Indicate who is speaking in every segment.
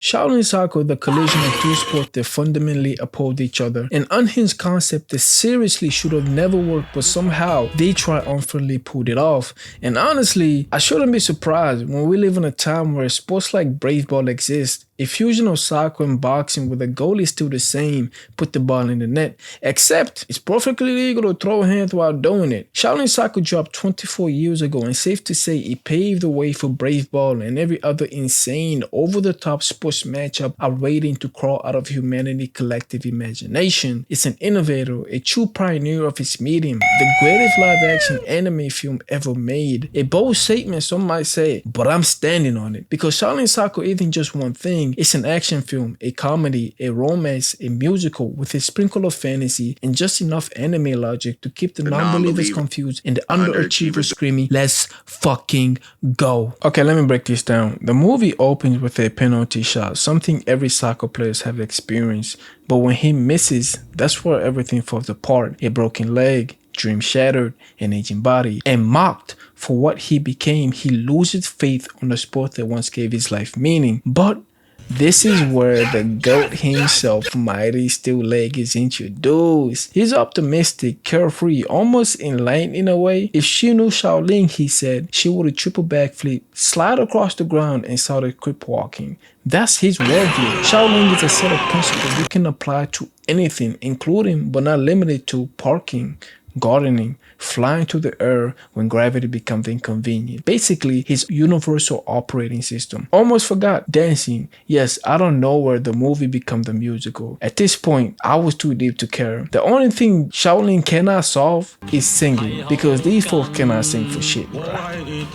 Speaker 1: Shaolin Soccer, the collision of two sports that fundamentally oppose each other. An unhinged concept that seriously should have never worked, but somehow they triumphantly pulled it off. And honestly, I shouldn't be surprised when we live in a time where sports like baseball exist. A fusion of soccer and boxing where the goal is still the same, put the ball in the net. Except, it's perfectly legal to throw hands while doing it. Shaolin Soccer dropped 24 years ago, and safe to say it paved the way for baseball and every other insane, over-the-top sports matchup are waiting to crawl out of humanity's collective imagination. It's an innovator, a true pioneer of its medium, the greatest live-action anime film ever made. A bold statement, some might say, but I'm standing on it. Because Shaolin Soccer isn't just one thing. It's an action film, a comedy, a romance, a musical with a sprinkle of fantasy and just enough anime logic to keep the non-believers confused and the underachievers screaming, let's fucking go. Okay, let me break this down. The movie opens with a penalty shot, something every soccer players have experienced. But when he misses, that's where everything falls apart. A broken leg, dream shattered, an aging body, and mocked for what he became, he loses faith on the sport that once gave his life meaning. But this is where the GOAT himself, Mighty Steel Leg, is introduced. He's optimistic, carefree, almost enlightened in a way. If she knew Shaolin, he said, she would have triple backflip, slide across the ground, and started crip walking. That's his worldview. Shaolin is a set of principles you can apply to anything, including but not limited to parking, gardening, flying through the air when gravity becomes inconvenient. Basically, his universal operating system. Almost forgot dancing. Yes, I don't know where the movie becomes a musical. At this point, I was too deep to care. The only thing Shaolin cannot solve is singing, because these folks cannot sing for shit, bro.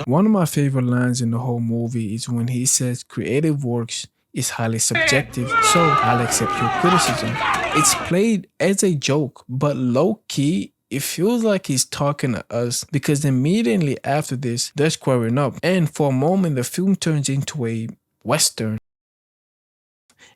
Speaker 1: One of my favorite lines in the whole movie is when he says creative works is highly subjective, so I'll accept your criticism. It's played as a joke, but low-key, it feels like he's talking to us, because immediately after this, they're squaring up. And for a moment, the film turns into a Western.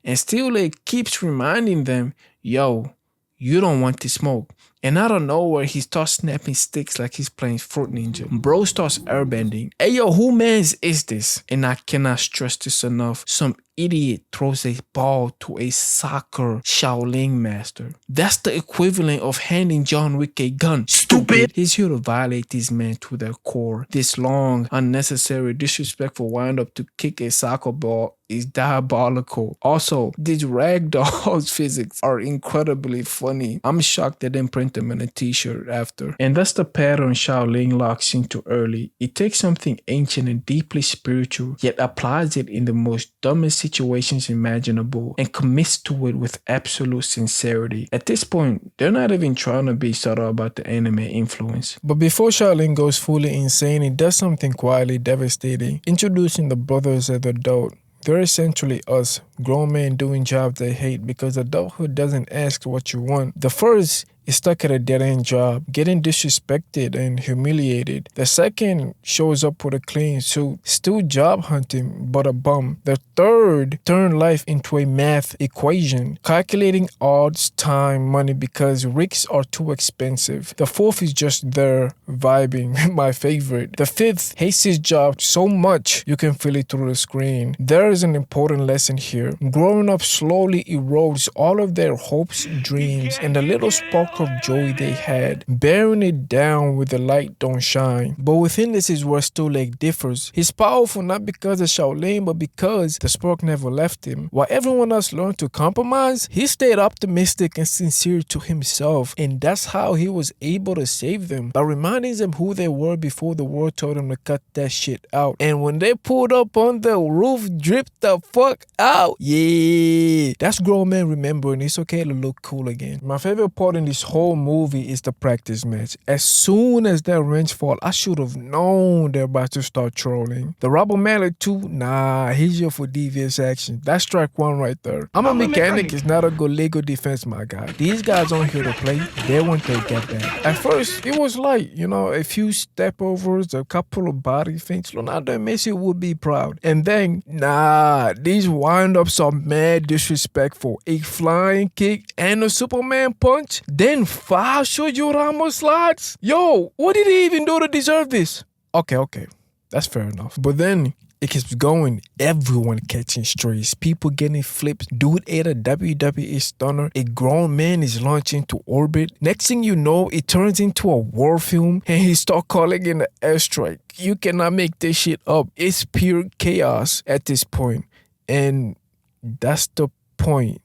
Speaker 1: And Steel Leg keeps reminding them, yo, you don't want to smoke. And out of nowhere, he starts snapping sticks like he's playing Fruit Ninja. Bro starts airbending. Hey yo, who mans is this? And I cannot stress this enough. Some idiot throws a ball to a soccer Shaolin master. That's the equivalent of handing John Wick a gun. Stupid! He's here to violate these men to their core. This long, unnecessary, disrespectful windup to kick a soccer ball is diabolical. Also, these ragdolls physics are incredibly funny. I'm shocked they didn't print them in a t-shirt after. And that's the pattern Shaolin locks into early. It takes something ancient and deeply spiritual, yet applies it in the most dumbest situations imaginable and commits to it with absolute sincerity. At this point, they're not even trying to be subtle about the anime influence. But before Shaolin goes fully insane, it does something quietly devastating, introducing the brothers as adult. They're essentially us, grown men doing jobs they hate, because adulthood doesn't ask what you want. The first is stuck at a dead-end job, getting disrespected and humiliated. The second shows up with a clean suit, still job hunting, but a bum. The third turned life into a math equation, calculating odds, time, money, because rigs are too expensive. The fourth is just there, vibing, my favorite. The fifth hates his job so much you can feel it through the screen. There is an important lesson here. Growing up slowly erodes all of their hopes, dreams, and the little spark of joy they had. Bearing it down with the light don't shine. But within this is where Steel Leg differs. He's powerful not because of Shaolin, but because the spark never left him. While everyone else learned to compromise, he stayed optimistic and sincere to himself. And that's how he was able to save them, by reminding them who they were before the world told them to cut that shit out. And when they pulled up on the roof, dripped the fuck out. Yeah, that's grown men remembering it's okay to look cool again. My favorite part in this whole movie is the practice match. As soon as that wrench fall, I should have known they're about to start trolling. The rubber mallet too, nah, he's here for devious action. That's strike one right there. I'm a mechanic, it's not a good legal defense, my guy. These guys aren't here to play, they want their get back. At first, it was light, you know, a few step overs, a couple of body feints. Ronaldo and Messi would be proud. And then, nah, these wind-ups are mad disrespectful. A flying kick and a Superman punch, then 5 Sergio Ramos slides. Yo, what did he even do to deserve this? Okay, that's fair enough. But then It keeps going. Everyone catching strays. People getting flips. Dude ate a WWE stunner. A grown man is launched into orbit. Next thing you know, it turns into a war film and he start calling in an airstrike. You cannot make this shit up. It's pure chaos at this point. And that's the point.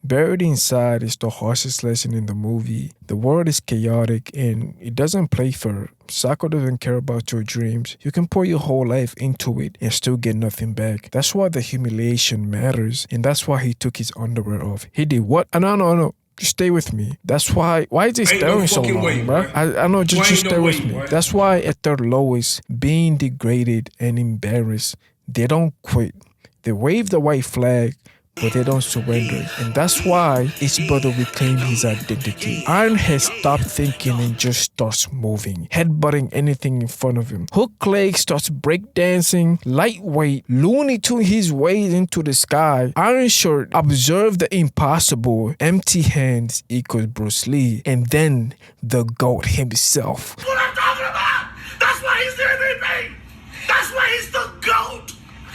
Speaker 1: Buried inside is the harshest lesson in the movie. The world is chaotic and it doesn't play fair. Sako doesn't care about your dreams. You can pour your whole life into it and still get nothing back. That's why the humiliation matters, and that's why he took his underwear off. He did what? No. Just stay with me. That's why is he staring so long, bro? I know, just stay with me. That's why at their lowest, being degraded and embarrassed, they don't quit. They wave the white flag, but they don't surrender. And that's why his brother reclaimed his identity. Iron has stopped thinking and just starts moving, headbutting anything in front of him. Hook Leg starts breakdancing, lightweight, Looney Tune his way into the sky. Iron Shirt observed the impossible. Empty hands equals Bruce Lee. And then the GOAT himself.
Speaker 2: That's what I'm talking about! That's why he's the MVP! That's why he's the GOAT!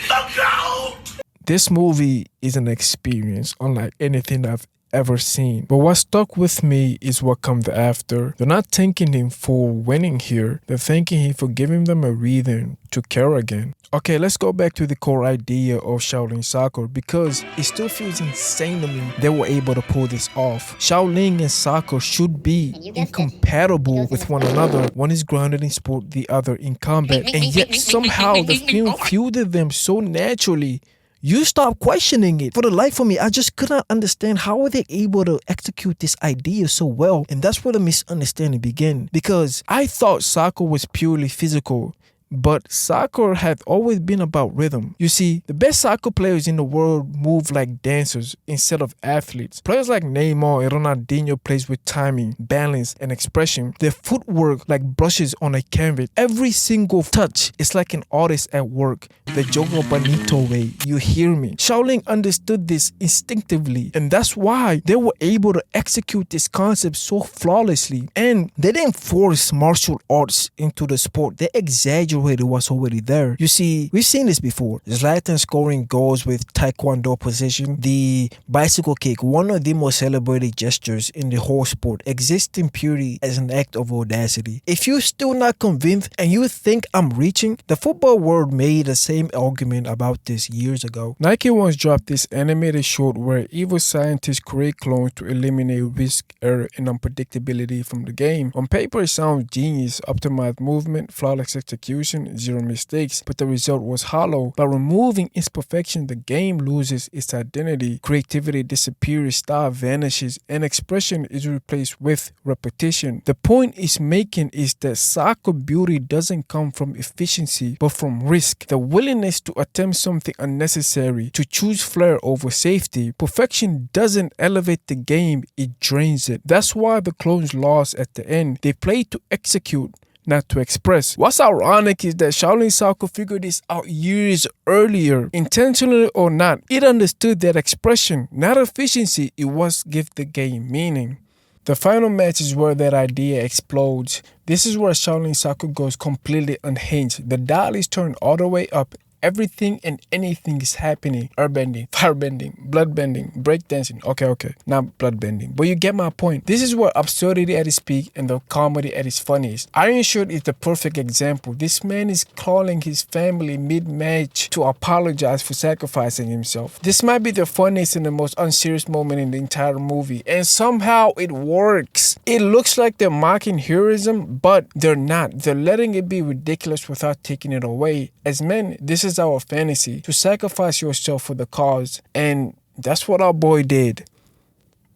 Speaker 2: The GOAT!
Speaker 1: This movie is an experience unlike anything I've ever seen. But what stuck with me is what comes after. They're not thanking him for winning here. They're thanking him for giving them a reason to care again. Okay, let's go back to the core idea of Shaolin soccer because it still feels insane to me they were able to pull this off. Shaolin and soccer should be incompatible with one another. One is grounded in sport, the other in combat. And yet somehow the film fielded them so naturally. You stop questioning it. For the life of me, I just could not understand how were they able to execute this idea so well. And that's where the misunderstanding began. Because I thought soccer was purely physical. But soccer had always been about rhythm. You see, the best soccer players in the world move like dancers instead of athletes. Players like Neymar and Ronaldinho plays with timing, balance, and expression. Their footwork like brushes on a canvas. Every single touch is like an artist at work. The Jogo Bonito way, you hear me. Shaolin understood this instinctively, and that's why they were able to execute this concept so flawlessly. And they didn't force martial arts into the sport. They exaggerated what's already there. You see, we've seen this before. Zlatan scoring goals with taekwondo position. The bicycle kick, one of the most celebrated gestures in the whole sport, existing purely as an act of audacity. If you're still not convinced and you think I'm reaching, the football world made the same argument about this years ago. Nike once dropped this animated short where evil scientists create clones to eliminate risk, error, and unpredictability from the game. On paper, it sounds genius, optimized movement, flawless execution, zero mistakes, but the result was hollow. By removing imperfection, the game loses its identity. Creativity disappears, style vanishes, and expression is replaced with repetition. The point it's making is that soccer beauty doesn't come from efficiency, but from risk. The willingness to attempt something unnecessary, to choose flair over safety. Perfection doesn't elevate the game, it drains it. That's why the clones lost at the end. They played to execute, not to express. What's ironic is that Shaolin Soccer figured this out years earlier. Intentionally or not, it understood that expression, not efficiency, it was give the game meaning. The final match is where that idea explodes. This is where Shaolin Soccer goes completely unhinged. The dial is turned all the way up. Everything and anything is happening. Airbending, firebending, bloodbending, breakdancing. Okay. Not bloodbending. But you get my point. This is where absurdity at its peak and the comedy at its funniest. Iron Shirt is the perfect example. This man is calling his family mid-match to apologize for sacrificing himself. This might be the funniest and the most unserious moment in the entire movie. And somehow it works. It looks like they're mocking heroism, but they're not. They're letting it be ridiculous without taking it away. As men, this is our fantasy, to sacrifice yourself for the cause, and that's what our boy did.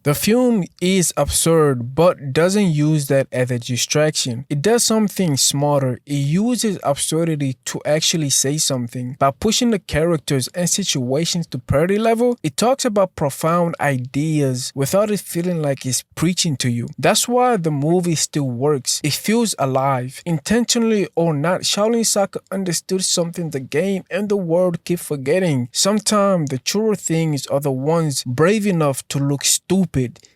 Speaker 1: The film is absurd, but doesn't use that as a distraction. It does something smarter. It uses absurdity to actually say something. By pushing the characters and situations to parody level, it talks about profound ideas without it feeling like it's preaching to you. That's why the movie still works. It feels alive. Intentionally or not, Shaolin Soccer understood something the game and the world keep forgetting. Sometimes the truer things are the ones brave enough to look stupid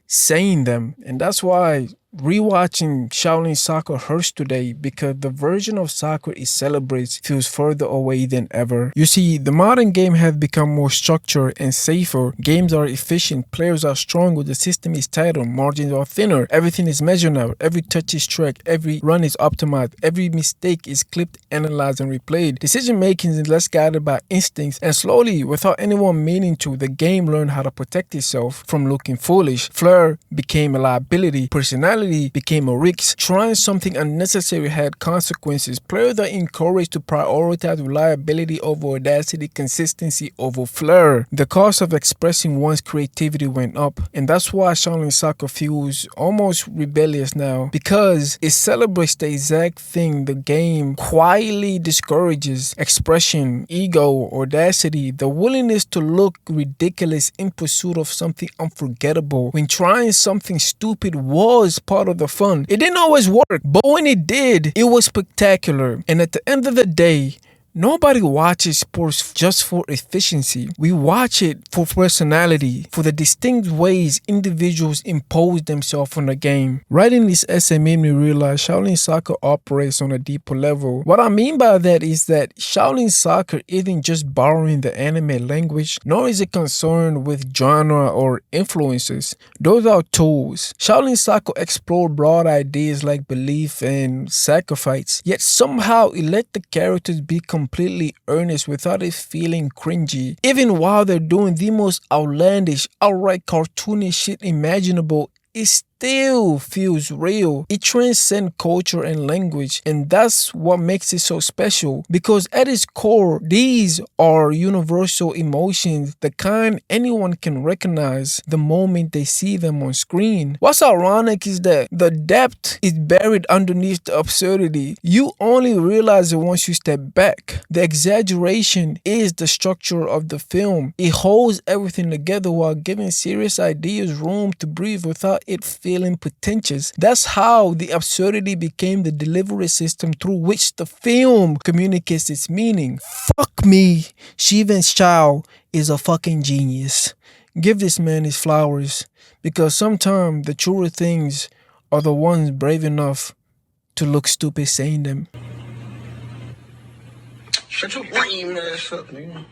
Speaker 1: saying them, and that's why Rewatching Shaolin Soccer hurts today because the version of soccer it celebrates feels further away than ever. You see, the modern game has become more structured and safer. Games are efficient, players are stronger, the system is tighter, margins are thinner, everything is measured now, every touch is tracked, every run is optimized, every mistake is clipped, analyzed, and replayed. Decision making is less guided by instincts, and slowly, without anyone meaning to, the game learned how to protect itself from looking foolish. Flair became a liability, personality became a risk. Trying something unnecessary had consequences. Players are encouraged to prioritize reliability over audacity, consistency over flair. The cost of expressing one's creativity went up, and that's why Shaolin Soccer feels almost rebellious now, because it celebrates the exact thing the game quietly discourages: expression, ego, audacity, the willingness to look ridiculous in pursuit of something unforgettable. When trying something stupid was part of the fun, it didn't always work, but when it did, it was spectacular. And at the end of the day, nobody watches sports just for efficiency. We watch it for personality, for the distinct ways individuals impose themselves on the game. Writing this essay made me realize Shaolin Soccer operates on a deeper level. What I mean by that is that Shaolin Soccer isn't just borrowing the anime language, nor is it concerned with genre or influences. Those are tools. Shaolin Soccer explored broad ideas like belief and sacrifice, yet somehow it let the characters be completely earnest without it feeling cringy. Even while they're doing the most outlandish, outright cartoonish shit imaginable, it still feels real. It transcends culture and language, and that's what makes it so special, because at its core, these are universal emotions, the kind anyone can recognize the moment they see them on screen. What's ironic is that the depth is buried underneath the absurdity. You only realize it once you step back. The exaggeration is the structure of the film. It holds everything together while giving serious ideas room to breathe without it feeling pretentious. That's how the absurdity became the delivery system through which the film communicates its meaning. Fuck me, Steven Chow is a fucking genius. Give this man his flowers, because sometimes the truer things are the ones brave enough to look stupid saying them.
Speaker 2: Shut your lame ass up, nigga.